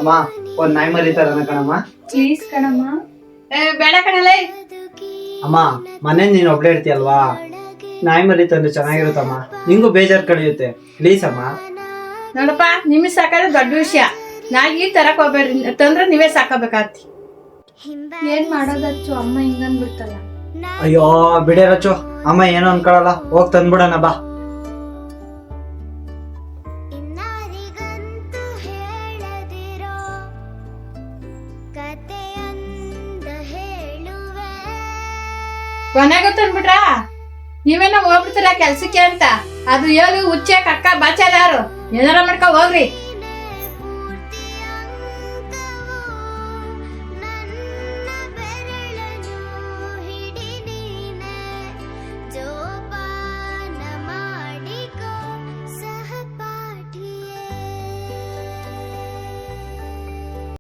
ಅಮ್ಮ ಒಂದ್ ನಾಯಿ ಮರಿ ತರನ ಕಣಮ್ಮ. ಪ್ಲೀಸ್ ಕಣಮ್ಮ. ಬೇಡ ಕಣಲೆ. ಅಮ್ಮ ಮನೆ ನೀನ್ ಒಬ್ಳೆ ಇರ್ತೀಯಲ್ವಾ, ನಾಯಿ ಮರಿ ತಂದ್ರೆ ಚೆನ್ನಾಗಿರುತ್ತಮ್ಮ, ನಿಂಗೂ ಬೇಜಾರ್ ಕಳಿಯುತ್ತೆ. ಪ್ಲೀಸ್ ಅಮ್ಮ. ನೋಡಪ್ಪ ನಿಮಗೆ ಸಾಕಾದ್ರೆ ದೊಡ್ಡ ವಿಷಯ, ನಾಯಿ ತರಕ್ ಹೋಗ್ಬೇಡ್ರಿ, ತಂದ್ರೆ ನೀವೇ ಸಾಕಬೇಕಾಗ್ತಿ. ಏನ್ ಮಾಡೋದಚ್ಚು, ಅಮ್ಮ ಹಿಂಗನ್ಬಿಡ್ತಲ್ಲ. ಅಯ್ಯೋ ಬಿಡೇ ರಚ್ಚು, ಅಮ್ಮ ಏನೋ ಅನ್ಕೊಳಲ್ಲ, ಹೋಗ್ ತಂದ್ಬಿಡಣ ಬಾ. ಕೊನೆಗೂ ತಂದ್ಬಿಟ್ರಾ? ನೀವೇನೋ ಹೋಗ್ಬಿಡ್ತೀರಾ ಕೆಲ್ಸಕ್ಕೆ ಅಂತ, ಅದು ಹೇಳಿ ಹುಚ್ಚೆ ಕಕ್ಕ ಬಾಚಾರ ಯಾರು ಏನಾರ ಮಾಡ್ಕೊ ಹೋಗ್ರಿ.